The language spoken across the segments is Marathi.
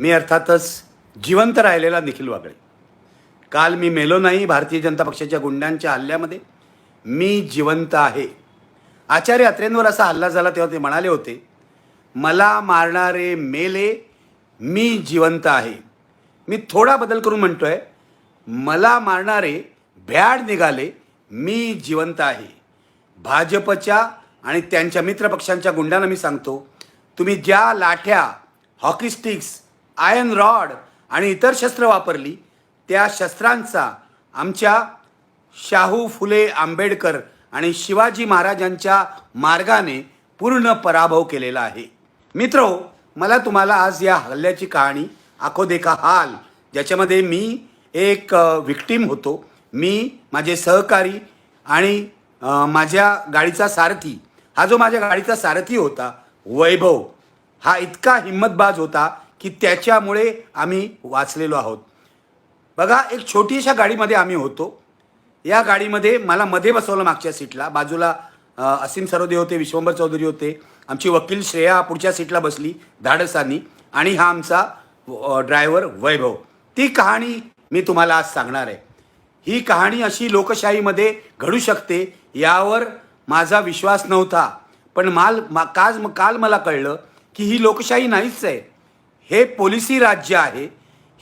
मी अर्थातच जिवंत राहिलेला निखिल वागळे. काल मी मेलो नाही भारतीय जनता पक्षाच्या गुंडांच्या हल्ल्यामध्ये. मी जिवंत आहे. आचार्य अत्रेंवर असा हल्ला झाला तेव्हा ते म्हणाले होते, मला मारणारे मेले, मी जिवंत आहे. मी थोडा बदल करून म्हणतोय, मला मारणारे भ्याड निघाले, मी जिवंत आहे. भाजपच्या आणि त्यांच्या मित्रपक्षांच्या गुंडांना मी सांगतो, तुम्ही ज्या लाठ्या, हॉकी स्टिक्स, आयर्न रॉड आणि इतर शस्त्र वापरली, त्या शस्त्रांचा आमच्या शाहू फुले आंबेडकर आणि शिवाजी महाराजांच्या मार्गाने पूर्ण पराभव केलेला आहे. मित्रो, मला तुम्हाला आज या हल्ल्याची कहाणी आखो देखा हाल, ज्याच्यामध्ये मी एक विक्टीम होतो, मी, माझे सहकारी आणि माझ्या गाडीचा सारथी, हा जो माझ्या गाडीचा सारथी होता वैभव, हा इतका हिम्मतबाज होता की त्याच्यामुळे आम्ही वाचलेलो आहोत. बघा, एक छोटीशा गाडीमध्ये आम्ही होतो. या गाडीमध्ये मला मध्ये बसवलं मागच्या सीटला, बाजूला असीम सरोदे होते, विश्वंभर चौधरी होते, आमची वकील श्रेया पुढच्या सीटला बसली धाडसानी, आणि हा आमचा ड्रायव्हर वैभव. ती कहाणी मी तुम्हाला आज सांगणार आहे. ही कहाणी अशी लोकशाहीमध्ये घडू शकते यावर माझा विश्वास नव्हता, पण काल मला कळलं की ही लोकशाही नाहीच आहे. हे पोलिसी राज्य आहे,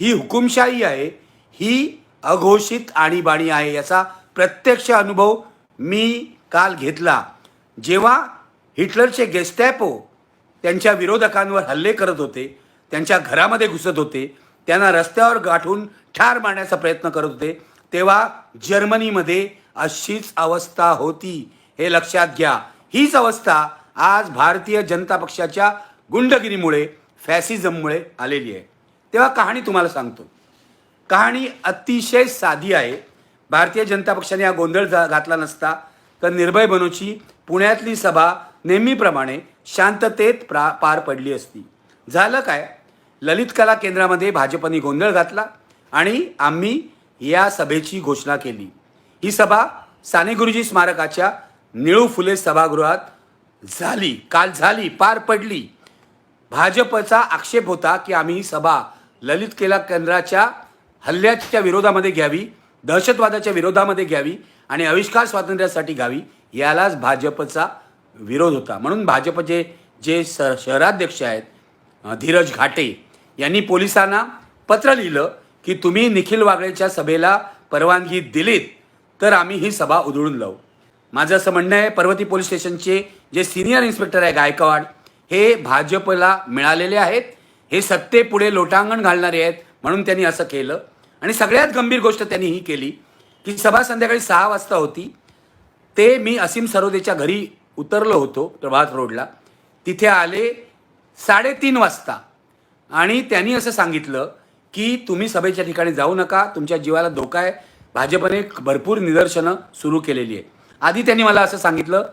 ही हुकुमशाही आहे, ही अघोषित आणीबाणी आहे. याचा प्रत्यक्ष अनुभव मी काल घेतला. जेव्हा हिटलरचे गेस्टॅपो त्यांच्या विरोधकांवर हल्ले करत होते, त्यांच्या घरामध्ये घुसत होते, त्यांना रस्त्यावर गाठून ठार मारण्याचा प्रयत्न करत होते, तेव्हा जर्मनीमध्ये अशीच अवस्था होती. हे लक्षात घ्या. हीच अवस्था आज भारतीय जनता पक्षाच्या गुंडगिरीमुळे, फॅसिझममुळे आलेली आहे. तेव्हा कहाणी तुम्हाला सांगतो. कहाणी अतिशय साधी आहे. भारतीय जनता पक्षाने हा गोंधळ घातला नसता तर निर्भय बनोची पुण्यातली सभा नेहमीप्रमाणे शांततेत पार पडली असती. झालं काय, ललित कला केंद्रामध्ये भाजपने गोंधळ घातला आणि आम्ही या सभेची घोषणा केली. ही सभा साने गुरुजी स्मारकाच्या निळू फुले सभागृहात झाली, काल झाली, पार पडली. भाजपचा आक्षेप होता की आम्ही ही सभा ललित कला केंद्राच्या हल्ल्याच्या विरोधामध्ये घ्यावी, दहशतवादाच्या विरोधामध्ये घ्यावी आणि आविष्कार स्वातंत्र्यासाठी घ्यावी, यालाच भाजपचा विरोध होता. म्हणून भाजपचे जे शहराध्यक्ष आहेत धीरज घाटे यांनी पोलिसांना पत्र लिहिलं की तुम्ही निखिल वागळेच्या सभेला परवानगी दिलीत तर आम्ही ही सभा उधळून लावू. माझं असं म्हणणं आहे, पर्वती पोलीस स्टेशनचे जे सिनियर इन्स्पेक्टर आहे गायकवाड, हे भाजपला मिळालेले आहेत. हे सत्तेपुढे लोटांगण घालणारे आहेत, म्हणून त्यांनी असं केलं. आणि सगळ्यात गंभीर गोष्ट त्यांनी ही केली की सभा संध्याकाळी 6 वाजता होती. ते मी असीम सरोदेच्या घरी उतरलो होतो प्रभात रोडला. तिथे आले 3:30 वाजता आणि त्यांनी असं सांगितलं की तुम्ही सभेच्या ठिकाणी जाऊ नका, तुमच्या जीवाला धोका आहे. भाजपने भरपूर निदर्शनं सुरू केलेली आहे. आधी त्यांनी मला असं सांगितलं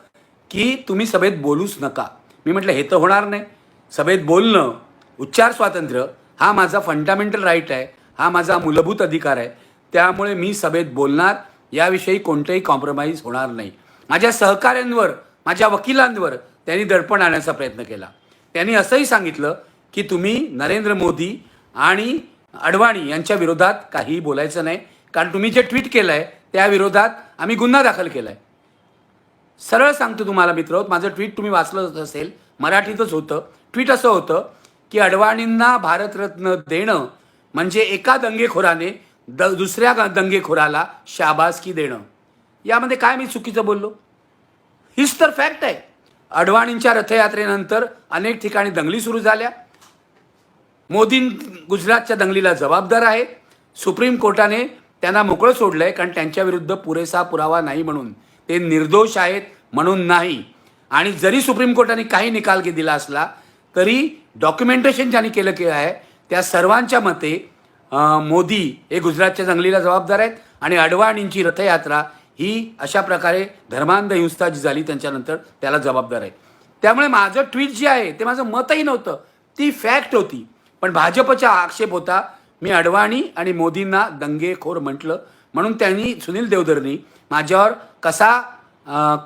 की तुम्ही सभेत बोलूच नका. मी म्हटलं हे तर होणार नाही. सभेत बोलणं, उच्चार स्वातंत्र्य हा माझा फंडामेंटल राईट आहे, हा माझा मूलभूत अधिकार आहे. त्यामुळे मी सभेत बोलणार, याविषयी कोणतेही कॉम्प्रोमाइज होणार नाही. माझ्या सहकाऱ्यांवर, माझ्या वकिलांवर त्यांनी दडपण आणण्याचा प्रयत्न केला. त्यांनी असंही सांगितलं की तुम्ही नरेंद्र मोदी आणि अडवाणी यांच्या विरोधात काहीही बोलायचं नाही, कारण तुम्ही जे ट्विट केलं आहे त्या विरोधात आम्ही गुन्हा दाखल केला आहे. सरळ सांगतो तुम्हाला मित्र, माझं ट्विट तुम्ही वाचलं असेल, मराठीतच होतं. ट्विट असं होतं की अडवाणींना भारतरत्न देणं म्हणजे एका दंगेखोराने दुसऱ्या दंगेखोराला शाबासकी देणं. यामध्ये काय मी चुकीचं बोललो? हीच तर फॅक्ट आहे. अडवाणींच्या रथयात्रेनंतर अनेक ठिकाणी दंगली सुरू झाल्या. मोदी गुजरातच्या दंगलीला जबाबदार आहेत. सुप्रीम कोर्टाने त्यांना मोकळं सोडलंय, कारण त्यांच्या विरुद्ध पुरेसा पुरावा नाही म्हणून. ते निर्दोष आहेत म्हणून नाही. आणि जरी सुप्रीम कोर्टाने काही निकाल दिला असला तरी डॉक्युमेंटेशन ज्यांनी केलं आहे त्या सर्वांच्या मते मोदी हे गुजरातच्या दंगलीला जबाबदार आहेत आणि अडवाणींची रथयात्रा ही अशा प्रकारे धर्मांध हिंसा जी झाली त्यांच्यानंतर त्याला जबाबदार आहे. त्यामुळे माझं ट्विट जे आहे ते माझं मतही नव्हतं, ती फॅक्ट होती. पण भाजपचा आक्षेप होता मी अडवाणी आणि मोदींना दंगेखोर म्हटलं, म्हणून त्यांनी, सुनील देवधरनी माझ्यावर कसा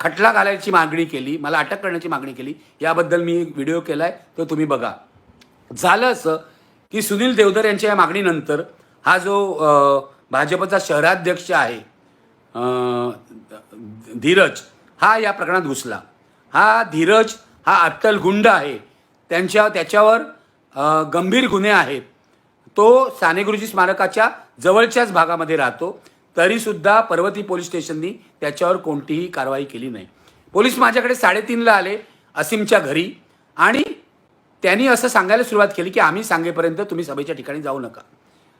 खटला घालायची मागणी केली, मला अटक करण्याची मागणी केली. याबद्दल मी एक व्हिडिओ केला आहे, तो तुम्ही बघा. झालं असं की सुनील देवधर यांच्या या मागणीनंतर हा जो भाजपचा शहराध्यक्ष आहे धीरज, हा या प्रकरणात घुसला. हा धीरज हा अट्टल गुंड आहे. त्याच्यावर गंभीर गुन्हे आहेत. तो साने गुरुजी स्मारकाच्या जवळच्याच भागामध्ये राहतो. तरीसुद्धा पर्वती पोलीस स्टेशननी त्याच्यावर कोणतीही कारवाई केली नाही. पोलीस माझ्याकडे 3:30ला आले असीमच्या घरी आणि त्यांनी असं सांगायला सुरुवात केली की आम्ही सांगेपर्यंत तुम्ही सभेच्या ठिकाणी जाऊ नका.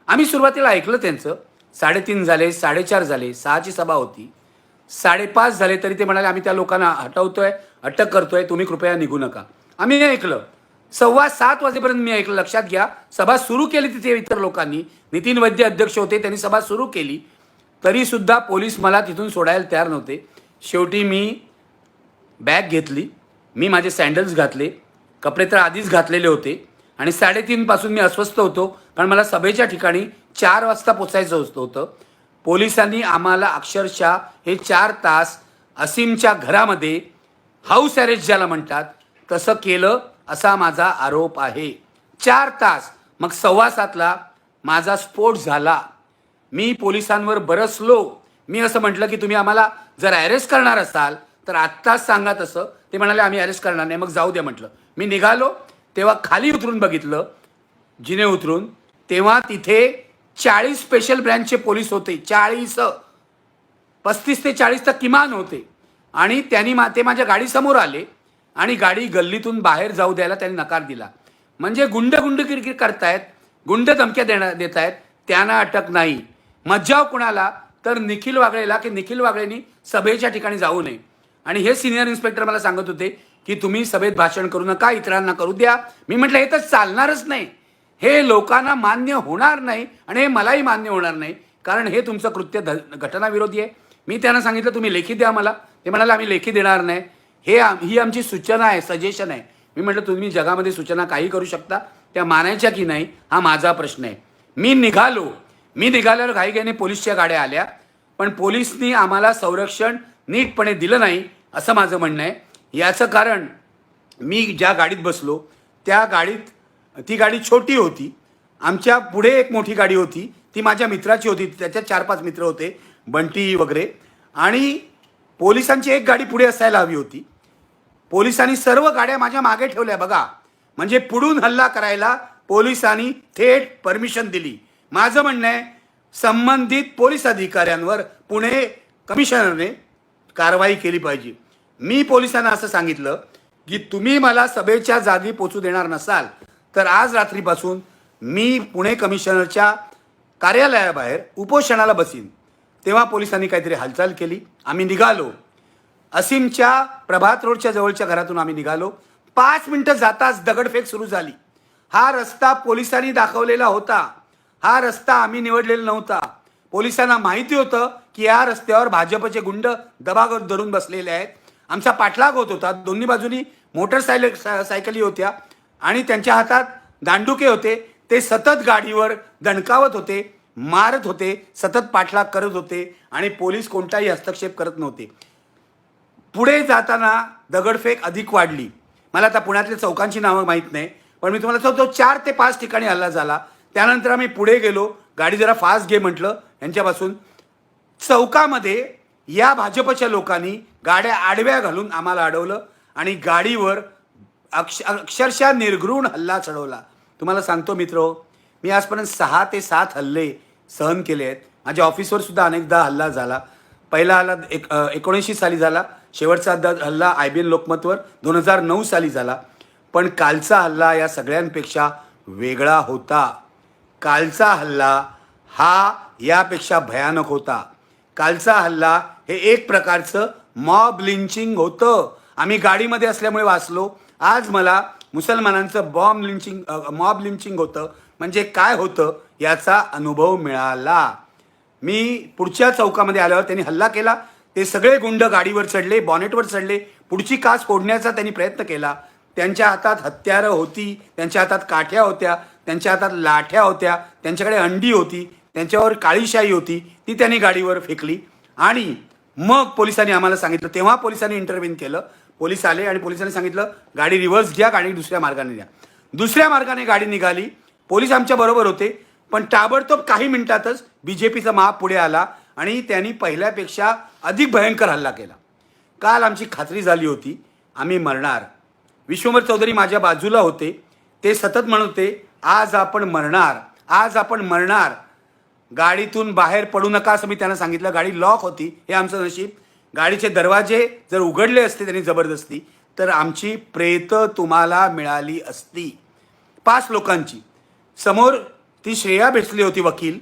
आम्ही सुरुवातीला ऐकलं त्यांचं. 3:30 झाले, 4:30 झाले, 6ची सभा होती, 5:30 झाले तरी ते म्हणाले आम्ही त्या लोकांना हटवतोय, अटक करतोय, तुम्ही कृपया निघू नका. आम्ही ऐकलं. 7:15 वाजेपर्यंत मी ऐकलं. लक्षात घ्या, सभा सुरू केली तिथे इतर लोकांनी. नितीन वैद्य अध्यक्ष होते, त्यांनी सभा सुरू केली. तरीसुद्धा पोलीस मला तिथून सोडायला तयार नव्हते. शेवटी मी बॅग घेतली, मी माझे सँडल्स घातले, कपडे तर आधीच घातलेले होते आणि 3:30 पासून मी अस्वस्थ होतो, कारण मला सभेच्या ठिकाणी 4 वाजता पोचायचं होतं. पोलिसांनी आम्हाला अक्षरशः हे 4 तास असीमच्या घरामध्ये हाऊस अरेस्ट ज्याला म्हणतात तसं केलं असा माझा आरोप आहे. 4 तास. मग 7:15ला माझा स्फोट झाला. मी पोलिसांवर बरसलो. मी असं म्हटलं की तुम्ही आम्हाला जर अरेस्ट करणार असाल तर आत्ताच सांगा तसं. ते म्हणाले आम्ही अरेस्ट करणार नाही. मग जाऊ द्या म्हटलं. मी निघालो तेव्हा खाली उतरून बघितलं, जिने उतरून, तेव्हा तिथे 40 स्पेशल ब्रँचचे पोलीस होते. 40, 35 ते 40 तर किमान होते. आणि त्यांनी ते माझ्या गाडीसमोर आले आणि गाडी गल्लीतून बाहेर जाऊ द्यायला त्यांनी नकार दिला. म्हणजे गुंडगिरी करतायत, गुंड धमक्या देत आहेत, त्यांना अटक नाही. मज्जाव कुणाला तर निखिल वागळेला, की निखिल वागळेनी सभेच्या ठिकाणी जाऊ नये. आणि हे सिनियर इन्स्पेक्टर मला सांगत होते की तुम्ही सभेत भाषण करू नका, इतरांना करू द्या. मी म्हटलं हे तर चालणारच नाही, हे लोकांना मान्य होणार नाही आणि हे मलाही मान्य होणार नाही, कारण हे तुमचं कृत्य घटनाविरोधी आहे. मी त्यांना सांगितलं तुम्ही लेखी द्या मला. ते म्हणाले आम्ही लेखी देणार नाही, ही आमची सूचना आहे, सजेशन आहे. मी म्हटलं तुम्ही जगामध्ये सूचना काही करू शकता, त्या मानायच्या की नाही हा माझा प्रश्न आहे. मी निघाल्यावर घाईघाईने पोलीसच्या गाड्या आल्या, पण पोलिसनी आम्हाला संरक्षण नीटपणे दिलं नाही असं माझं म्हणणं आहे. याचं कारण मी ज्या गाडीत बसलो त्या गाडीत, ती गाडी छोटी होती. आमच्या पुढे एक मोठी गाडी होती, ती माझ्या मित्राची होती. त्याच्यात 4-5 मित्र होते, बंटी वगैरे. आणि पोलिसांची एक गाडी पुढे असायला हवी होती. पोलिसांनी सर्व गाड्या माझ्या मागे ठेवल्या बघा. म्हणजे पुढून हल्ला करायला पोलिसांनी थेट परमिशन दिली. माझं म्हणणं आहे संबंधित पोलीस अधिकाऱ्यांवर पुणे कमिशनरने कारवाई केली पाहिजे. मी पोलिसांना असं सांगितलं की तुम्ही मला सभेच्या जागी पोचू देणार नसाल तर आज रात्रीपासून मी पुणे कमिशनरच्या कार्यालयाबाहेर उपोषणाला बसीन. तेव्हा पोलिसांनी काहीतरी हालचाल केली. आम्ही निघालो. असीमच्या प्रभात रोडच्या जवळच्या घरातून आम्ही निघालो. 5 मिनिटं जाताच दगडफेक सुरू झाली. हा रस्ता पोलिसांनी दाखवलेला होता, हा रस्ता आम्ही निवडलेला नव्हता. पोलिसांना माहिती होतं की या रस्त्यावर भाजपचे गुंड दबा धरून बसलेले आहेत. आमचा पाठलाग होत होता. दोन्ही बाजूनी मोटरसायकली होत्या आणि त्यांच्या हातात दांडुके होते. ते सतत गाडीवर दणकावत होते, मारत होते, सतत पाठलाग करत होते आणि पोलीस कोणताही हस्तक्षेप करत नव्हते. पुढे जाताना दगडफेक अधिक वाढली. मला आता पुण्यातल्या चौकांची नावं माहीत नाही, पण मी तुम्हाला सांगतो 4 ते 5 ठिकाणी हल्ला झाला. त्यानंतर आम्ही पुढे गेलो. गाडी जरा फास्ट घे म्हटलं यांच्यापासून. चौकामध्ये या भाजपच्या लोकांनी गाड्या आडव्या घालून आम्हाला अडवलं आणि गाडीवर अक्षरशः निर्घृण हल्ला चढवला. तुम्हाला सांगतो मित्रो, मी आजपर्यंत 6 ते 7 हल्ले सहन केले आहेत. माझ्या ऑफिसवर सुद्धा अनेकदा हल्ला झाला. पहिला हल्ला 19 साली झाला. शेवटचा हल्ला IBN लोकमतवर 2009 साली झाला. पण कालचा हल्ला या सगळ्यांपेक्षा वेगळा होता. कालचा हल्ला हा यापेक्षा भयानक होता. कालचा हल्ला हे एक प्रकारचं मॉब लिंचिंग होतं. आम्ही गाडीमध्ये असल्यामुळे वाचलो. आज मला मुसलमानांचं मॉब लिंचिंग होतं म्हणजे काय होतं याचा अनुभव मिळाला. मी पुढच्या चौकामध्ये आल्यावर त्यांनी हल्ला केला. ते सगळे गुंड गाडीवर चढले, बॉनेटवर चढले, पुढची काच फोडण्याचा त्यांनी प्रयत्न केला. त्यांच्या हातात हत्यारं होती, त्यांच्या हातात काठ्या होत्या, त्यांच्या हातात लाठ्या होत्या, त्यांच्याकडे अंडी होती, त्यांच्यावर काळीशाई होती, ती त्यांनी गाडीवर फेकली. आणि मग पोलिसांनी आम्हाला सांगितलं, तेव्हा पोलिसांनी इंटरव्ह्यू केलं. पोलीस आले आणि पोलिसांनी सांगितलं गाडी रिव्हर्स घ्या, गाडी दुसऱ्या मार्गाने द्या. दुसऱ्या मार्गाने गाडी निघाली पोलीस आमच्या बरोबर होते, पण ताबडतोब काही मिनिटातच BJPचा माप पुढे आला आणि त्यांनी पहिल्यापेक्षा अधिक भयंकर हल्ला केला. काल आमची खात्री झाली होती आम्ही मरणार. विश्वंभर चौधरी माझ्या बाजूला होते. ते सतत म्हणत होते, आज आपण मरणार, आज आपण मरणार. गाडीतून बाहेर पडू नका असं मी त्यांना सांगितलं. गाडी लॉक होती, हे आमचं नशीब. गाडीचे दरवाजे जर उघडले असते त्यांनी जबरदस्ती, तर आमची प्रेत तुम्हाला मिळाली असती. 5 लोकांची. समोर ती श्रेया बसली होती वकील,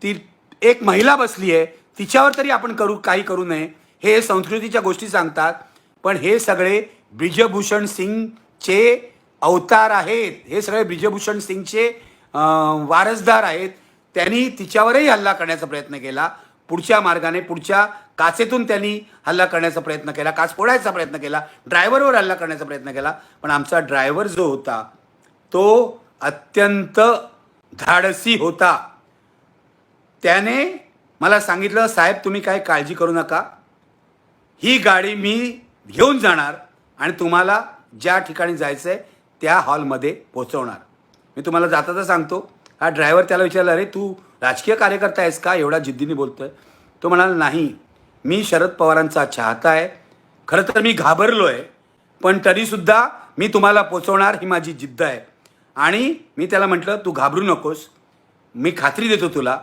ती एक महिला बसली आहे, तिच्यावर तरी आपण काही करू नये, हे संस्कृतीच्या गोष्टी सांगतात. पण हे सगळे ब्रिजभूषण सिंगचे अवतार आहेत, हे सगळे ब्रिजभूषण सिंगचे वारसदार आहेत. त्यांनी तिच्यावरही हल्ला करण्याचा प्रयत्न केला. पुढच्या मार्गाने, पुढच्या काचेतून त्यांनी हल्ला करण्याचा प्रयत्न केला, काच फोडायचा प्रयत्न केला, ड्रायव्हरवर हल्ला करण्याचा प्रयत्न केला. पण आमचा ड्रायव्हर जो होता तो अत्यंत धाडसी होता. त्याने मला सांगितलं, साहेब तुम्ही काय काळजी करू नका, ही गाडी मी घेऊन जाणार आणि तुम्हाला ज्या ठिकाणी जायचं आहे त्या हॉलमध्ये पोहोचवणार. मी तुम्हाला जाता सांगतो. हा ड्रायव्हर त्याला विचारला, अरे तू राजकीय कार्यकर्ता आहेस का, एवढा जिद्दीने बोलतोय? तो म्हणाला, नाही, मी शरद पवारांचा चाहता आहे. खरं तर मी घाबरलो आहे, पण तरीसुद्धा मी तुम्हाला पोचवणार, ही माझी जिद्द आहे. आणि मी त्याला म्हटलं, तू घाबरू नकोस, मी खात्री देतो तुला,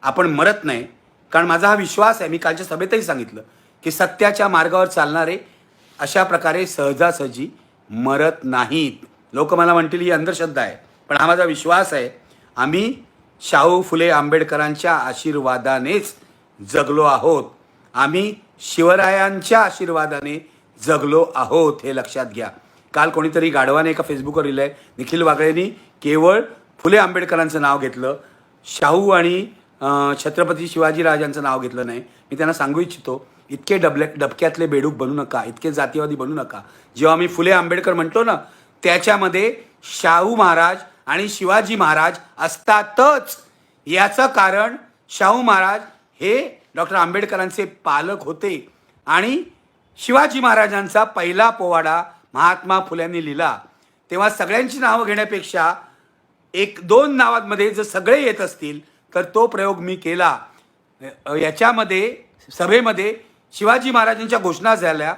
आपण मरत नाही. कारण माझा हा विश्वास आहे. मी कालच्या सभेतही सांगितलं की सत्याच्या मार्गावर चालणारे अशा प्रकारे सहजासहजी मरत नाहीत. लोक मला म्हणतील ही अंधश्रद्धा आहे, पण हा माझा विश्वास आहे. आम्ही शाहू फुले आंबेडकरांच्या आशीर्वादानेच जगलो आहोत. आम्ही शिवरायांच्या आशीर्वादाने जगलो आहोत, हे लक्षात घ्या. काल कोणीतरी गाढवाने एका फेसबुकवर लिहिलं आहे, निखिल वागळेंनी केवळ फुले आंबेडकरांचं नाव घेतलं, शाहू आणि छत्रपती शिवाजीराजांचं नाव घेतलं नाही. मी त्यांना सांगू इच्छितो, इतके डबक्यातले बेडूक बनू नका, इतके जातीवादी बनू नका. जेव्हा मी फुले आंबेडकर म्हणतो ना, त्याच्यामध्ये शाहू महाराज आणि शिवाजी महाराज असतातच. याचं कारण शाहू महाराज हे डॉक्टर आंबेडकरांचे पालक होते आणि शिवाजी महाराजांचा पहिला पोवाडा महात्मा फुल्यांनी लिहिला. तेव्हा सगळ्यांची नावं घेण्यापेक्षा 1-2 नावांमध्ये जर सगळे येत असतील तर तो प्रयोग मी केला. याच्यामध्ये सभेमध्ये शिवाजी महाराजांच्या घोषणा झाल्या,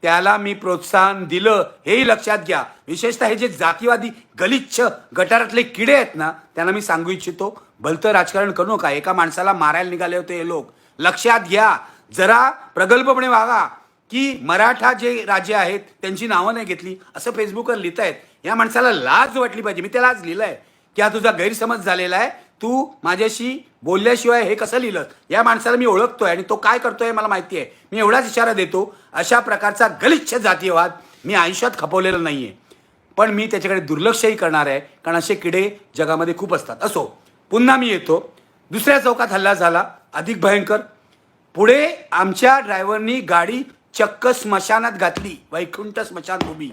त्याला मी प्रोत्साहन दिलं, हेही लक्षात घ्या. विशेषतः हे जे जातीवादी गलिच्छ गटारातले किडे आहेत ना, त्यांना मी सांगू इच्छितो, भलतं राजकारण करू नका. एका माणसाला मारायला निघाले होते हे लोक. लक्षात घ्या, जरा प्रगल्भपणे वागा. की मराठा जे राजे आहेत त्यांची नावं नाही घेतली असं फेसबुकवर लिहित आहेत. या माणसाला लाज वाटली पाहिजे. मी त्याला आज लिहिलंय की हा तुझा गैरसमज झालेला आहे, तू माझ्याशी बोलल्याशिवाय हे कसं लिहिलं. या माणसाला मी ओळखतोय आणि तो काय करतोय मला माहिती आहे. मी एवढाच इशारा देतो, अशा प्रकारचा गलिच्छ जातीयवाद मी आयुष्यात खपवलेला नाहीये, पण मी त्याच्याकडे दुर्लक्षही करणार आहे, कारण असे किडे जगामध्ये खूप असतात. असो, पुन्हा मी येतो. दुसऱ्या चौकात हल्ला झाला, अधिक भयंकर. पुढे आमच्या ड्रायव्हरनी गाडी चक्क स्मशानात घातली, वैकुंठ स्मशानभूमी.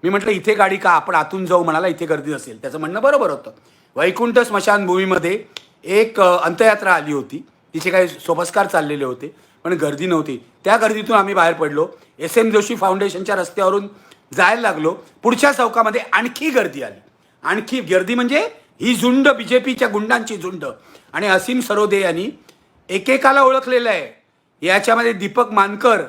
मी म्हटलं इथे गाडी का, आपण आतून जाऊ. म्हणाला इथे गर्दी असेल. त्याचं म्हणणं बरोबर होतं. वैकुंठ स्मशानभूमीमध्ये एक अंत्ययात्रा आली होती, तिचे काही सोपस्कार चाललेले होते, पण गर्दी नव्हती. त्या गर्दीतून आम्ही बाहेर पडलो, SM जोशी फाउंडेशनच्या रस्त्यावरून जायला लागलो. पुढच्या चौकामध्ये आणखी गर्दी आली. आणखी गर्दी म्हणजे ही झुंड, BJPच्या गुंडांची झुंड. आणि असीम सरोदे यांनी एकेकाला ओळखलेलं आहे. याच्यामध्ये दीपक मानकर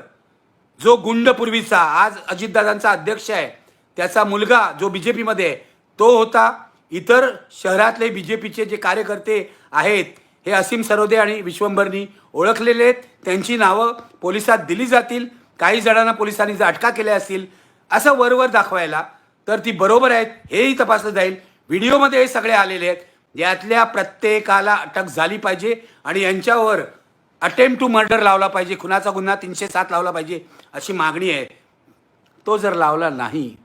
जो गुंड पूर्वीचा, आज अजितदादांचा अध्यक्ष आहे, त्याचा मुलगा जो BJPमध्ये आहे तो होता. इतर शहरातले BJPचे जे कार्यकर्ते आहेत हे असीम सरोदे आणि विश्वंभरनी ओळखलेले आहेत. त्यांची नावं पोलिसात दिली जातील. काही जणांना पोलिसांनी जर अटका केल्या असतील असं वरवर दाखवायला, तर ती बरोबर आहेत हेही तपासलं जाईल. व्हिडिओमध्ये हे सगळे आलेले आहेत. यातल्या प्रत्येकाला अटक झाली पाहिजे आणि यांच्यावर अटेम्प्ट टू मर्डर लावला पाहिजे, खुनाचा गुन्हा 307 लावला पाहिजे, अशी मागणी आहे. तो जर लावला नाही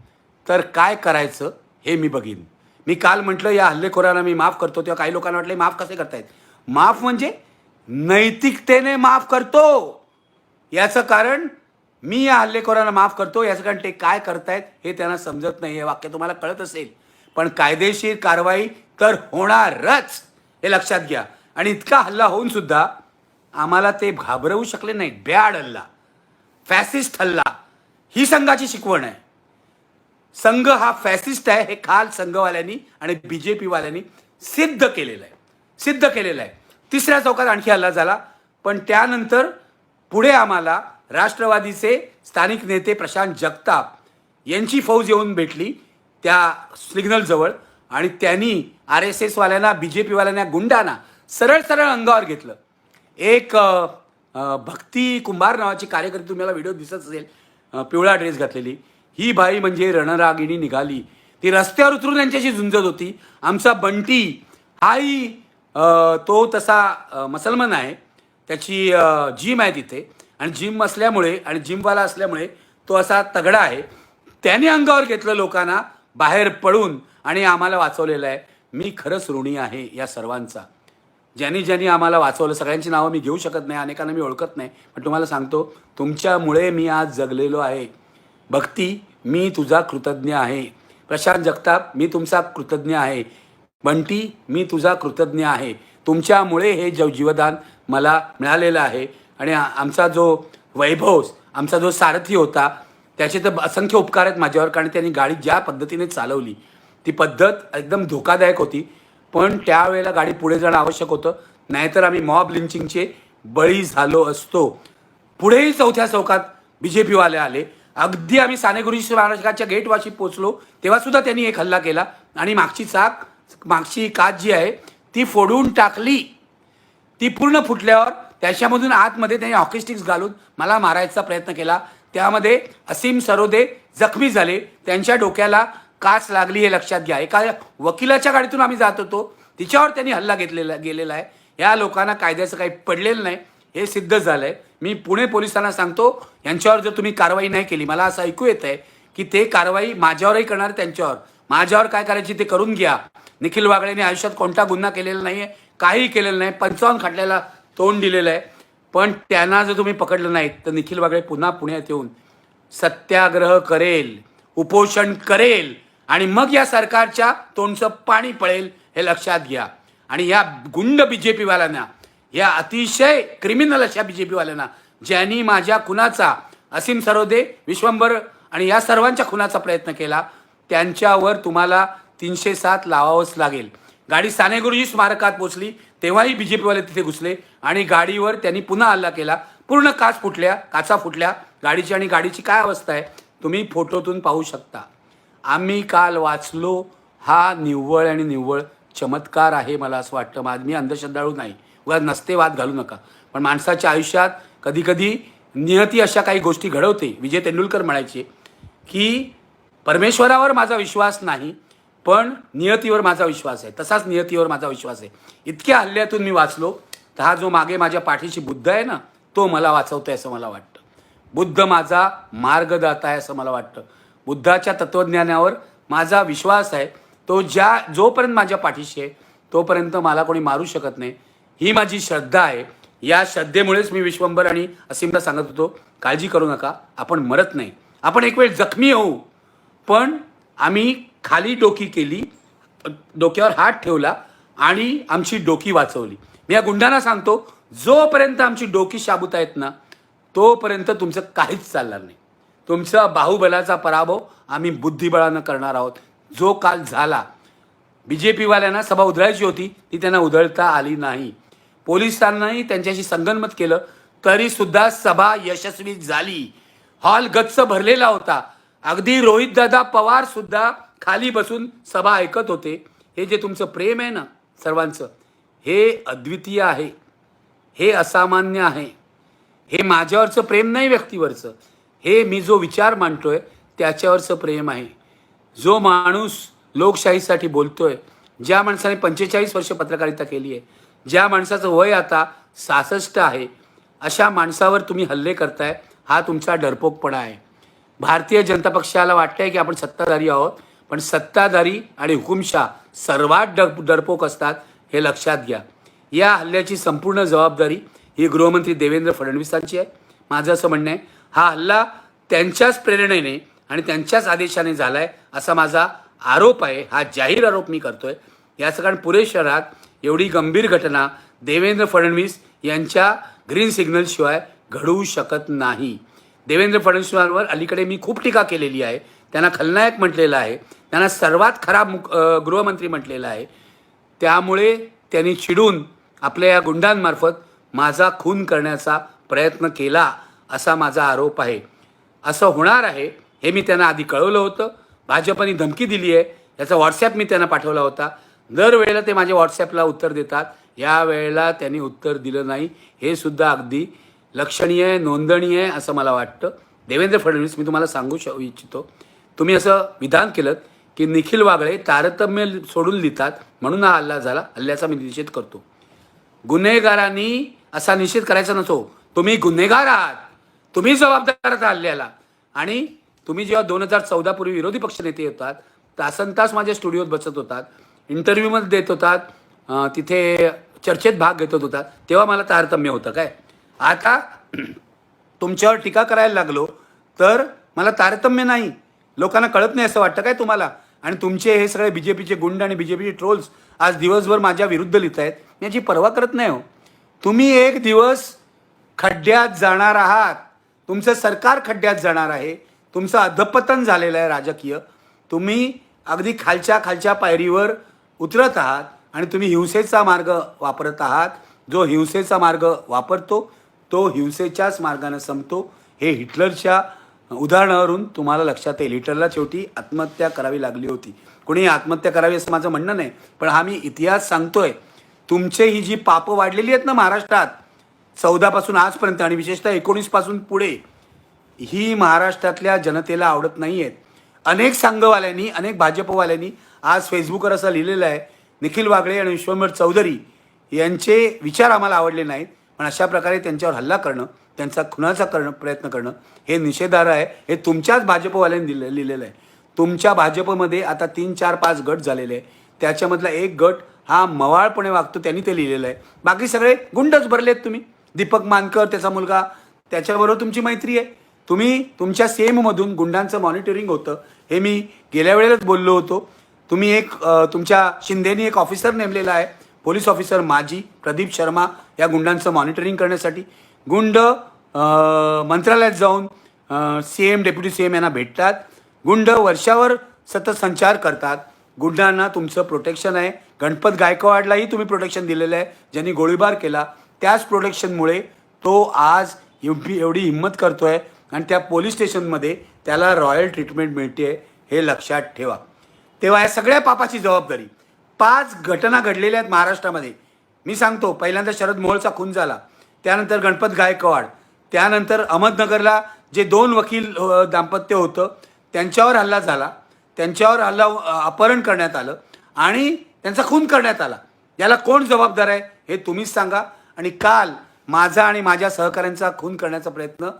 तर काय करायचं हे मी बघीन. मी काल म्हटलं या हल्लेखोरांना मी माफ करतो, तेव्हा काही लोकांना वाटलं माफ कसे करतायत. माफ म्हणजे नैतिकतेने माफ करतो. याचं कारण मी या हल्लेखोरांना माफ करतो, याचं कारण ते काय करतायत हे त्यांना समजत नाही. हे वाक्य तुम्हाला कळत असेल, पण कायदेशीर कारवाई तर होणारच, हे लक्षात घ्या. आणि इतका हल्ला होऊन सुद्धा आम्हाला ते घाबरवू शकले नाहीत. भ्याड हल्ला, फॅसिस्ट हल्ला, ही संघाची शिकवण आहे. संघ हा फॅसिस्ट आहे हे काल संघवाल्यांनी आणि BJP वाल्यांनी सिद्ध केलेलं आहे. तिसऱ्या चौकात आणखी हल्ला झाला, पण त्यानंतर पुढे आम्हाला राष्ट्रवादीचे स्थानिक नेते प्रशांत जगताप यांची फौज येऊन भेटली त्या सिग्नलजवळ आणि त्यांनी RSS वाल्यांना, BJP वाल्यांना, गुंडांना सरळ अंगावर घेतलं. एक भक्ती कुंभार नावाची कार्यकर्ती, तुम्हाला व्हिडिओ दिसत असेल, पिवळा ड्रेस घातलेली, ही बाई म्हणजे रणरागिणी निघाली. ती रस्त्यावर उतरून यांच्याशी झुंजत होती. आमचा बंटी हाही तो तसा मुसलमान आहे, त्याची जिम आहे तिथे आणि जिम असल्यामुळे आणि जिमवाला असल्यामुळे तो असा तगडा आहे. त्याने अंगावर घेतलं लोकांना बाहेर पडून आणि आम्हाला वाचवलेलं आहे. मी खरंच ऋणी आहे या सर्वांचा, ज्यांनी आम्हाला वाचवलं. सगळ्यांची नावं मी घेऊ शकत नाही, अनेकांना मी ओळखत नाही, पण तुम्हाला सांगतो तुमच्यामुळे मी आज जगलेलो आहे. भक्ती, मी तुझा कृतज्ञ आहे. प्रशांत जगताप, मी तुमचा कृतज्ञ आहे. बंटी, मी तुझा कृतज्ञ आहे. तुमच्यामुळे हे जीवदान मला मिळालेलं आहे. आणि आमचा जो वैभव, आमचा जो सारथी होता, त्याचे तर असंख्य उपकार आहेत माझ्यावर, कारण त्यांनी गाडी ज्या पद्धतीने चालवली ती पद्धत एकदम धोकादायक होती. पण त्यावेळेला गाडी पुढे जाणं आवश्यक होतं, नाहीतर आम्ही मॉब लिंचिंगचे बळी झालो असतो. पुढेही चौथ्या चौकात BJP वाले आले. अगदी आम्ही सानेगुरुजी महाराजांच्या गेटवाशी पोचलो तेव्हा सुद्धा त्यांनी एक हल्ला केला आणि मागची काच जी आहे ती फोडून टाकली. ती पूर्ण फुटल्यावर त्याच्यामधून आतमध्ये त्यांनी हॉकी स्टिक्स घालून मला मारायचा प्रयत्न केला. त्यामध्ये असीम सरोदे जखमी झाले, त्यांच्या डोक्याला काच लागली हे लक्षात घ्या. एका वकिलाच्या गाडीतून आम्ही जात होतो, तिच्यावर त्यांनी हल्ला गेलेला आहे. या लोकांना कायद्याचं काही पडलेलं नाही हे सिद्ध झालंय. मी पुणे पोलिसांना सांगतो, यांच्यावर जर तुम्ही कारवाई नाही केली, मला असं ऐकू येत आहे की ते कारवाई माझ्यावरही करणार, माझ्यावर काय करायची ते करून घ्या. निखिल वागळेने आयुष्यात कोणता गुन्हा केलेला नाही आहे, काही केलेलं नाही, 55 खटल्याला तोंड दिलेलं आहे. पण त्यांना जर तुम्ही पकडलं नाहीत तर निखिल वागळे पुन्हा पुण्यात येऊन सत्याग्रह करेल, उपोषण करेल आणि मग या सरकारच्या तोंडचं पाणी पळेल हे लक्षात घ्या. आणि या गुंड BJP वाल्यांना, या अतिशय क्रिमिनल अशा BJP वाल्यांना, ज्यांनी माझ्या खुनाचा, असीम सरोदे, विश्वंभर आणि या सर्वांच्या खुनाचा प्रयत्न केला, त्यांच्यावर तुम्हाला 307 लावावंच लागेल. गाडी सानेगुरुजी स्मारकात पोचली तेव्हाही BJP वाले तिथे घुसले आणि गाडीवर त्यांनी पुन्हा हल्ला केला. पूर्ण काचा फुटल्या गाडीची. आणि गाडीची काय अवस्था आहे तुम्ही फोटोतून पाहू शकता. आम्ही काल वाचलो, हा निव्वळ चमत्कार आहे. मला असं वाटतं, मी अंधश्रद्धाळू नाही, उगाच नसते वाद घालू नका, पण माणसाच्या आयुष्यात कधी नियती अशा काही गोष्टी घडवते. विजय तेंडुलकर म्हणायचे की परमेश्वरावर माझा विश्वास नाही, पण नियतीवर माझा विश्वास आहे. तसाच नियतीवर माझा विश्वास आहे. इतक्या हल्ल्यातून मी वाचलो, तर हा जो मागे माझ्या पाठीशी बुद्ध आहे ना, तो मला वाचवतोय असं मला वाटतं. बुद्ध माझा मार्गदाता आहे असं मला वाटतं. बुद्धाच्या तत्वज्ञानावर माझा विश्वास आहे. तो जोपर्यंत माझ्या पाठीशी आहे तोपर्यंत मला कोणी मारू शकत नाही, ही माझी श्रद्धा आहे. या श्रद्धेमुळेच मी विश्वंभर आणि असीमला सांगत होतो, काळजी करू नका, आपण मरत नाही. आपण एक वेळ जखमी होऊ, पण आम्ही खाली डोकी केली, डोक्यावर हात ठेवला आणि आमची डोकी वाचवली. मी या गुंडांना सांगतो, जोपर्यंत आमची डोकी शाबूत आहेत ना, तोपर्यंत तुमचं काहीच चालणार नाही. तुमचा बाहुबलाचा पराभव आम्ही बुद्धिबळानं करणार आहोत. जो काल झाला, BJP वाल्यांना सभा उधळायची होती, ती त्यांना उधळता आली नाही. पोलिसांनाही त्यांच्याशी संगनमत केलं, तरी सुद्धा सभा यशस्वी झाली. हॉल गच्च भरलेला होता. अगदी रोहितदादा पवार सुद्धा खाली बसून सभा ऐकत होते. हे जे तुमचं प्रेम आहे ना सर्वांचं, हे अद्वितीय आहे, हे असामान्य आहे. हे माझ्यावरचं प्रेम नाही व्यक्तीवरचं, हे मी जो विचार मांडतोय त्याच्यावरचं प्रेम आहे. जो माणूस लोकशाहीसाठी बोलतोय, ज्या माणसाने 45 वर्ष पत्रकारिता केली आहे, ज्या माणसाचं वय आता 66 आहे, अशा माणसावर तुम्ही हल्ले करताय, हा तुमचा डरपोकपणा आहे. भारतीय जनता पक्षाला वाटतंय की आपण सत्ताधारी आहोत, पण सत्ताधारी आणि हुकुमशाह सर्वात डरपोक असतात, हे लक्षात घ्या. या हल्ल्याची संपूर्ण जबाबदारी ही गृहमंत्री देवेंद्र फडणवीसांची आहे. माझं असं म्हणणं आहे, हा हल्ला त्यांच्याच प्रेरणेने आणि त्यांच्याच आदेशाने झाला आहे असा माझा आरोप आहे. हा जाहीर आरोप मी करतोय. याचं कारण पुणे शहरात एवढी गंभीर घटना देवेंद्र फडणवीस यांच्या ग्रीन सिग्नलशिवाय घडवू शकत नाही. देवेंद्र फडणवीसांवर अलीकडे मी खूप टीका केलेली आहे त्यांना खलनायक म्हटलेलं आहे, त्यांना सर्वात खराब गृहमंत्री म्हटलेलं आहे. त्यामुळे त्यांनी चिडून आपल्या या गुंडांमार्फत माझा खून करण्याचा प्रयत्न केला असा माझा आरोप आहे. असं होणार आहे हे मी त्यांना आधी कळवलं होतं. भाजपने धमकी दिली आहे, याचा व्हॉट्सॲप मी त्यांना पाठवला होता. दरवेळेला ते माझ्या व्हॉट्सॲपला उत्तर देतात, या वेळेला त्यांनी उत्तर दिलं नाही. हे सुद्धा अगदी लक्षणीय आहे, नोंदणीय आहे असं मला वाटतं. देवेंद्र फडणवीस, मी तुम्हाला सांगू इच्छितो, तुम्ही असं विधान केलं की निखिल वागळे तारतम्य सोडून लिहितात म्हणून हा हल्ला झाला. हल्ल्याचा मी निषेध करतो. गुन्हेगारांनी असा निषेध करायचा नसो. तुम्ही गुन्हेगार आहात, तुम्ही जबाबदार आहात हल्ल्याला. आणि तुम्ही जेव्हा 2014 पूर्वी विरोधी पक्षनेते होतात, तासनतास माझ्या स्टुडिओत बसत होतात, इंटरव्ह्यूमध्ये देत होतात, तिथे चर्चेत भाग घेत होतात, तेव्हा मला तारतम्य होतं काय? आता तुमच्यावर टीका करायला लागलो तर मला तारतम्य नाही. लोकांना कळत नाही असं वाटतं काय तुम्हाला? आणि तुमचे हे सगळे बीजेपीचे गुंड आणि बीजेपीचे ट्रोल्स आज दिवसभर माझ्या विरुद्ध लिहित आहेत, याची पर्वा करत नाही हो. तुम्ही एक दिवस खड्ड्यात जाणार आहात. तुमचं सरकार खड्ड्यात जाणार आहे. तुमचं अधपतन झालेलं आहे राजकीय. तुम्ही अगदी खालच्या पायरीवर उतरत आहात आणि तुम्ही हिंसेचा मार्ग वापरत आहात. जो हिंसेचा मार्ग वापरतो तो हिंसेच्याच मार्गाने संपतो. हे हिटलरच्या उदाहरणावरून तुम्हाला लक्षात येईल. हिटलरला शेवटी आत्महत्या करावी लागली होती. कोणी आत्महत्या करावी असं माझं म्हणणं नाही, पण हा मी इतिहास सांगतोय. तुमचे ही जी पापं वाढलेली आहेत ना महाराष्ट्रात 14 पासून आजपर्यंत आणि विशेषतः 19 पासून पुढे, ही महाराष्ट्रातल्या जनतेला आवडत नाही आहेत. अनेक संघवाल्यांनी, अनेक भाजपवाल्यांनी आज फेसबुकवर असं लिहिलेलं आहे, निखिल वागळे आणि विश्वंभर चौधरी यांचे विचार आम्हाला आवडले नाहीत, पण अशा प्रकारे त्यांच्यावर हल्ला करणं, त्यांचा खुनाचा प्रयत्न करणं हे निषेधार्ह आहे. हे तुमच्याच भाजपवाल्यांनी लिहिलेलं आहे. तुमच्या भाजपमध्ये आता 3, 4, 5 गट झालेले आहे. त्याच्यामधला एक गट हा मवाळपणे वागतो, त्यांनी ते लिहिलेलं आहे. बाकी सगळे गुंडच भरलेत तुम्ही. दीपक मानकर, त्याचा मुलगा, त्याच्याबरोबर तुमची मैत्री आहे. तुम्ही तुमच्या सेममधून गुंडांचं मॉनिटरिंग होतं, हे मी गेल्या वेळेलाच बोललो होतो. तुम्ही एक तुमच्या शिंदेनी एक ऑफिसर नेमलेला आहे, पोलीस ऑफिसर माजी प्रदीप शर्मा, या गुंडांचं मॉनिटरिंग करण्यासाठी. गुंड मंत्रालयात जाऊन CM, डेप्युटी CM यांना भेटतात. गुंड वर्षावर सतत संचार करतात. गुंडांना तुमचं प्रोटेक्शन आहे. गणपत गायकवाडलाही तुम्ही प्रोटेक्शन दिलेलं आहे, ज्यांनी गोळीबार केला. त्याच प्रोटेक्शनमुळे तो आज एवढी हिंमत करतोय आणि त्या पोलीस स्टेशनमध्ये त्याला रॉयल ट्रीटमेंट मिळते, हे लक्षात ठेवा. तेव्हा या सगळ्या पापाची जबाबदारी 5 घटना घडलेल्या आहेत महाराष्ट्रामध्ये. मी सांगतो, पहिल्यांदा शरद मोहोळचा खून झाला, त्यानंतर गणपत गायकवाड, त्यानंतर अहमदनगरला जे 2 वकील दाम्पत्य होतं त्यांच्यावर हल्ला झाला, त्यांच्यावर अपहरण करण्यात आलं आणि त्यांचा खून करण्यात आला. याला कोण जबाबदार आहे हे तुम्हीच सांगा. आणि काल माझा आणि माझ्या सहकाऱ्यांचा खून करण्याचा प्रयत्न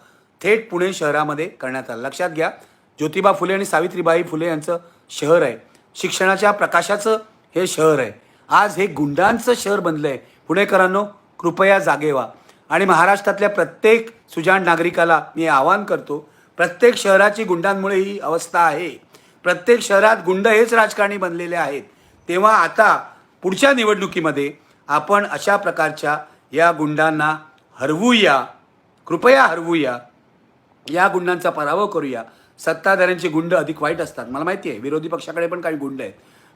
थेट पुणे शहरामध्ये करण्यात आला. लक्षात घ्या, ज्योतिबा फुले आणि सावित्रीबाई फुले यांचं शहर आहे, शिक्षणाच्या प्रकाशाचं हे शहर आहे. आज हे गुंडांचं शहर बनलं आहे. पुणेकरांनो, कृपया जागे व्हा. आणि महाराष्ट्रातल्या प्रत्येक सुजाण नागरिकाला मी आवाहन करतो, प्रत्येक शहराची गुंडांमुळे ही अवस्था आहे. प्रत्येक शहरात गुंड हेच राजकारणी बनलेले आहेत. तेव्हा आता पुढच्या निवडणुकीमध्ये आपण अशा प्रकारच्या या गुंडांना हरवूया, कृपया हरवूया. या गुंडांचा पराभव करूया. सत्ताधाऱ्यांचे गुंड अधिक वाईट असतात, मला माहिती आहे. विरोधी पक्षाकडे पण काही गुंड आहेत,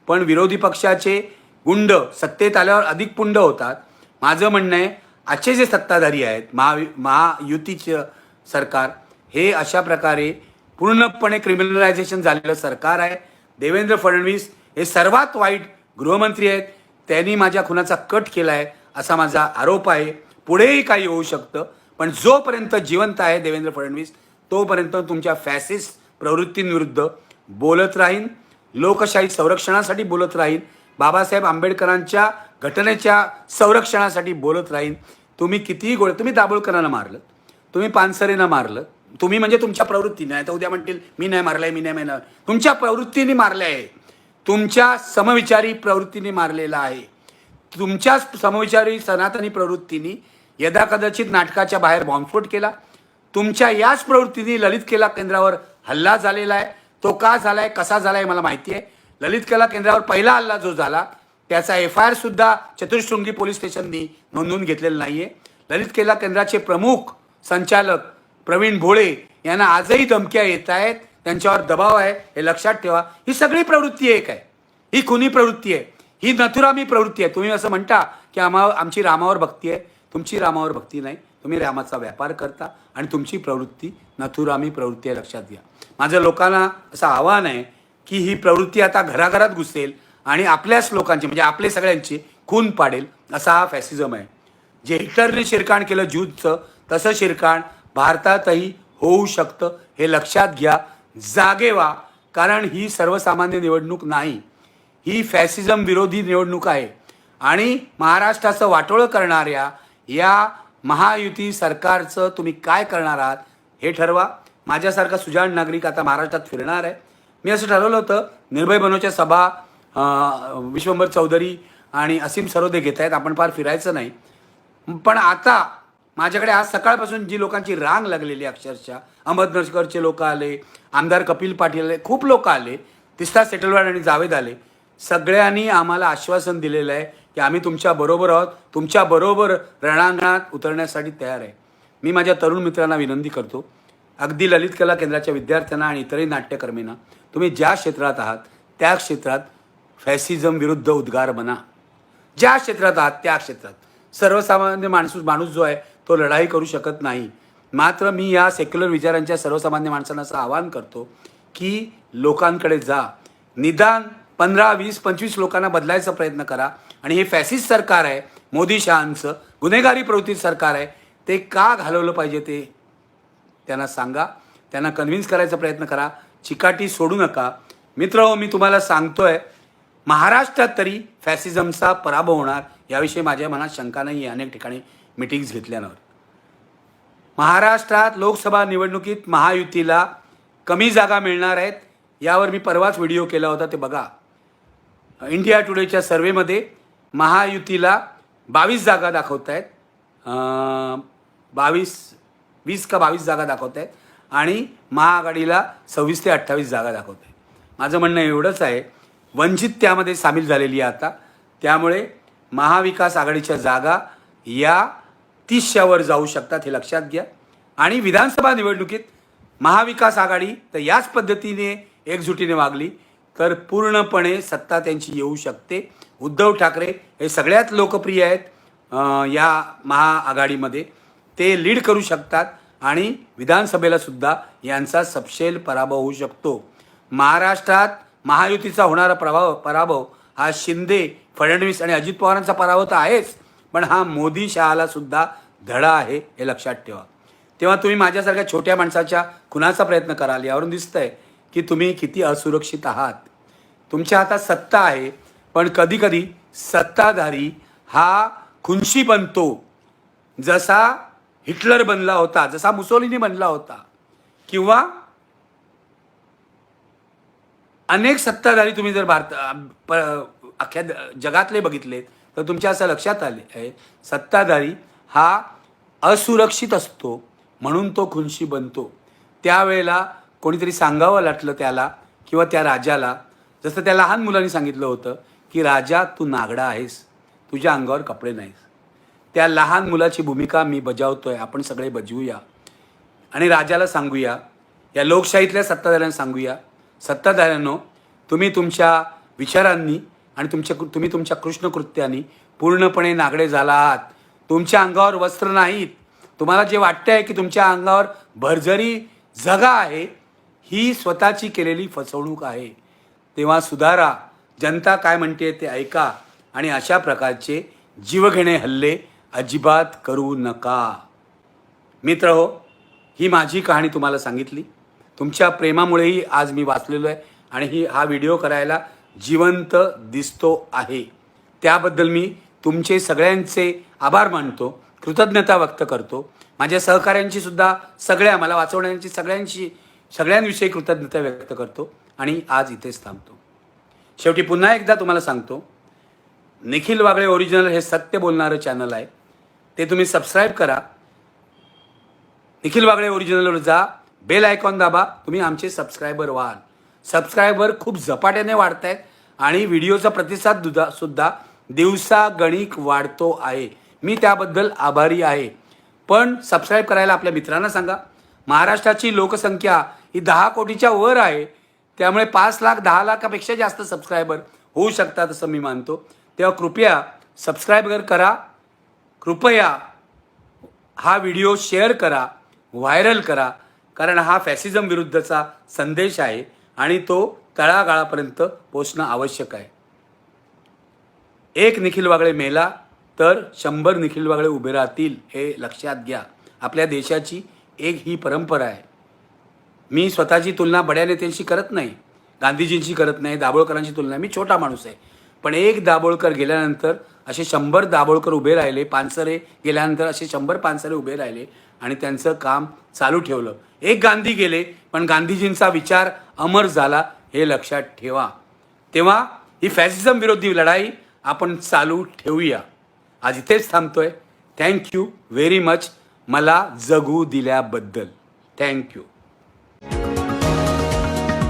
पण विरोधी पक्षाचे गुंड सत्तेत आल्यावर अधिक पुंड होतात. माझं म्हणणं आहे, आजचे जे सत्ताधारी आहेत, महायुतीचं सरकार, हे अशा प्रकारे पूर्णपणे क्रिमिनलायझेशन झालेलं सरकार आहे. देवेंद्र फडणवीस हे सर्वात वाईट गृहमंत्री आहेत. त्यांनी माझ्या खुनाचा कट केला आहे असा माझा आरोप आहे. पुढेही काही होऊ शकतं, पण जोपर्यंत जिवंत आहे देवेंद्र फडणवीस, तोपर्यंत तुमच्या फॅसिस्ट प्रवृत्तींविरुद्ध बोलत राहीन, लोकशाही संरक्षणासाठी बोलत राहीन, बाबासाहेब आंबेडकरांच्या घटनेच्या संरक्षणासाठी बोलत राहीन. तुम्ही कितीही तुम्ही दाभोळकरांना मारलं, तुम्ही पानसरेंना मारलं, तुम्ही म्हणजे तुमच्या प्रवृत्तीने. आता उद्या म्हणतील मी नाही मारलाय, मी नाही मारणार. तुमच्या प्रवृत्तीने मारले आहे, तुमच्या समविचारी प्रवृत्तीने मारलेला आहे. तुमच्या समविचारी सनातनी प्रवृत्तीने यदाकदाचित नाटकाच्या बाहेर बॉम्बस्फोट केला. तुमच्या याच प्रवृत्तीने ललित कला केंद्रावर हल्ला झालेला आहे. तो का झालाय, कसा झालाय मला माहिती आहे. ललित कला केंद्रावर पहिला हल्ला जो झाला त्याचा FIR सुद्धा चतुर्शृंगी पोलीस स्टेशननी नोंदवून घेतलेला नाहीये. ललित कला केंद्राचे प्रमुख संचालक प्रवीण भोळे यांना आजही धमक्या येत आहेत त्यांच्यावर दबाव आहे हे लक्षात ठेवा. ही सगळी प्रवृत्ती एक आहे, ही खुनी प्रवृत्ती आहे, ही नथुरामी प्रवृत्ती आहे. तुम्ही असं म्हणता की आमची रामावर भक्ती आहे, तुमची रामावर भक्ती नाही, तुम्ही रामाचा व्यापार करता आणि तुमची प्रवृत्ती नथुरामी प्रवृत्ती आहे, लक्षात घ्या. माझं लोकांना असं आव्हान आहे की ही प्रवृत्ती आता घराघरात घुसेल आणि आपल्याच लोकांची म्हणजे आपले सगळ्यांची खून पाडेल, असा हा फॅसिझम आहे. जे हिटलरने शिरकाण केलं ज्यूचं, तसं शिरकाण भारतातही होऊ शकतं, हे लक्षात घ्या. जागे व्हा, कारण ही सर्वसामान्य निवडणूक नाही, ही फॅसिझम विरोधी निवडणूक आहे. आणि महाराष्ट्राचं वाटोळं करणाऱ्या या महायुती सरकारचं तुम्ही काय करणार आहात हे ठरवा. माझ्यासारखा सुजाण नागरिक आता महाराष्ट्रात फिरणार आहे. मी असं ठरवलं होतं, निर्भय बनोच्या सभा विश्वंभर चौधरी आणि असीम सरोदे घेत आहेत, आपण फार फिरायचं नाही. पण आता माझ्याकडे आज सकाळपासून जी लोकांची रांग लागलेली अक्षरशः, अहमदनगरचे लोक आले, आमदार कपिल पाटील आले, खूप लोक आले, तिस्ता सेटलवाड आणि जावेद आले. सगळ्यांनी आम्हाला आश्वासन दिलेलं आहे की आम्ही तुमच्या बरोबर आहोत, तुमच्या बरोबर रणांगणात उतरण्यासाठी तयार आहे. मी माझ्या तरुण मित्रांना विनंती करतो, अगदी ललित कला केंद्राच्या विद्यार्थ्यांना आणि इतरही नाट्यकर्मींना, तुम्ही ज्या क्षेत्रात आहात त्या क्षेत्रात फॅसिझम विरुद्ध उद्गार बना. ज्या क्षेत्रात आहात त्या क्षेत्रात सर्वसामान्य माणूस जो आहे तो लढाई करू शकत नाही. मात्र मी या सेक्युलर विचारांच्या सर्वसामान्य माणसांना असं आवाहन करतो की लोकांकडे जा, निदान 15, 20, 25 लोकांना बदलायचा प्रयत्न करा. आणि हे फॅसिस्ट सरकार आहे, मोदी शहांचं गुन्हेगारी प्रवृत्तीचं सरकार आहे, ते का घालवलं पाहिजे ते त्यांना सांगा, त्यांना कन्व्हिन्स करायचा प्रयत्न करा, चिकाटी सोडू नका. मित्र, मी तुम्हाला सांगतोय, महाराष्ट्रात तरी फॅसिझमचा पराभव होणार याविषयी माझ्या मनात शंका नाही आहे. अनेक ठिकाणी मिटिंग्स घेतल्यानंतर महाराष्ट्रात लोकसभा निवडणुकीत महायुतीला कमी जागा मिळणार आहेत, यावर मी परवाच व्हिडिओ केला होता, ते बघा. इंडिया टुडेच्या सर्वेमध्ये महायुतीला 22 जागा दाखवत आहेत, 20 का 22 जागा दाखवत आहेत आणि महाआघाडीला 26 ते 28 जागा दाखवत आहेत. माझं म्हणणं एवढंच आहे, वंचित त्यामध्ये सामील झालेली आहे आता, त्यामुळे महाविकास आघाडीच्या जागा या 30वर जाऊ शकतात, हे लक्षात घ्या. आणि विधानसभा निवडणुकीत महाविकास आघाडी तर याच पद्धतीने एकजुटीने वागली तर पूर्णपणे सत्ता त्यांची येऊ शकते. उद्धव ठाकरे हे सगळ्यात लोकप्रिय आहेत या महाआघाडीमध्ये, ते लीड करू शकतात आणि विधानसभेला सुद्धा यांचा सपशेल पराभव होऊ शकतो. महाराष्ट्रात महायुतीचा होणारा पराभव हा शिंदे, फडणवीस आणि अजित पवारांचा पराभव तर आहेच, पण हा मोदी शहाला सुद्धा धडा आहे, हे लक्षात ठेवा. तेव्हा तुम्ही माझ्यासारख्या छोट्या माणसाच्या खुनाचा प्रयत्न कराल, यावरून दिसतंय की तुम्ही किती असुरक्षित आहात. तुमच्या हातात सत्ता आहे, पण कधीकधी सत्ताधारी हा खुनशी बनतो, जसा हिटलर बनला होता, जसा मुसोलिनी बनला होता, किंवा अनेक सत्ताधारी तुम्ही जर अख्ख्या जगातले बघितले तर तुमच्या असं लक्षात आले आहे, सत्ताधारी हा असुरक्षित असतो म्हणून तो खुनशी बनतो. त्यावेळेला कोणीतरी सांगावं लागलं त्याला किंवा त्या राजाला, जसं त्या लहान मुलांनी सांगितलं होतं की राजा तू नागडा आहेस, तुझ्या अंगावर कपडे नाहीस. त्या लहान मुलाची भूमिका मी बजावतोय, आपण सगळे बजवूया आणि राजाला सांगूया, या लोकशाहीतल्या सत्ताधाऱ्यांना सांगूया, सत्ताधाऱ्यांनो, तुम्ही तुमच्या विचारांनी आणि तुम्ही तुमच्या कृष्णकृत्यांनी पूर्णपणे नागडे झाला आहात. तुमच्या अंगावर वस्त्र नाहीत. तुम्हाला जे वाटतंय की तुमच्या अंगावर भरजरी जगा आहे, ही स्वतःची केलेली फसवणूक आहे. तेव्हा सुधारा, जनता काय म्हणते ते ऐका आणि अशा प्रकारचे जीवघेणे हल्ले अजिबात करू नका. मित्रहो, ही माझी कहाणी तुम्हाला सांगितली. तुमच्या प्रेमामुळेही आज मी वाचलेलो आहे आणि हा व्हिडिओ करायला जिवंत दिसतो आहे. त्याबद्दल मी तुमचे सगळ्यांचे आभार मानतो, कृतज्ञता व्यक्त करतो. माझ्या सहकाऱ्यांची सुद्धा, सगळ्या मला वाचवण्याची सगळ्यांविषयी कृतज्ञता व्यक्त करतो आणि आज इथेच थांबतो. शेवटी पुन्हा एकदा तुम्हाला सांगतो, निखिल वागळे ओरिजिनल हे सत्य बोलणारं चॅनल आहे, ते तुम्ही सबस्क्राईब करा. निखिल वागळे ओरिजिनलवर जा, बेल आयकॉन दाबा, तुम्ही आमचे सबस्क्रायबर व्हाल. सबस्क्रायबर खूप झपाट्याने वाढत आहेत आणि व्हिडिओचा प्रतिसाद सुद्धा दिवसागणिक वाढतो आहे. मी त्याबद्दल आभारी आहे. पण सबस्क्राईब करायला आपल्या मित्रांना सांगा. महाराष्ट्राची लोकसंख्या ही 10 कोटीच्या वर आहे. त्यामुळे 5 लाख 10 लाखापेक्षा जास्त सबस्क्रायबर होऊ शकतात असं मी मानतो. तेव्हा कृपया सबस्क्राईब करा, कृपया हा व्हिडिओ शेअर करा, व्हायरल करा, कारण हा फॅसिझम विरुद्धचा संदेश आहे आणि तो तळागाळापर्यंत पोचणं आवश्यक आहे. एक निखिल वागळे मेला तर 100 निखिल वागळे उभे राहतील, हे लक्षात घ्या. आपल्या देशाची एक ही परंपरा आहे. मी स्वतःची तुलना बड्या नेत्यांशी करत नाही, गांधीजींशी करत नाही, दाभोळकरांची तुलना. मी छोटा माणूस आहे, पण एक दाभोळकर गेल्यानंतर असे 100 दाभोळकर उभे राहिले, पानसरे गेल्यानंतर असे 100 पानसरे उभे राहिले आणि त्यांचं काम चालू ठेवलं. एक गांधी गेले, पण गांधीजींचा विचार अमर झाला, हे लक्षात ठेवा. तेव्हा ही फॅसिझम विरोधी लढाई आपण चालू ठेवूया. आज इथेच थांबतोय. थँक्यू व्हेरी मच मला जगू दिल्याबद्दल. थँक्यू.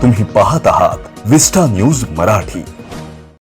तुम्ही पाहत आहात विस्टा न्यूज मराठी.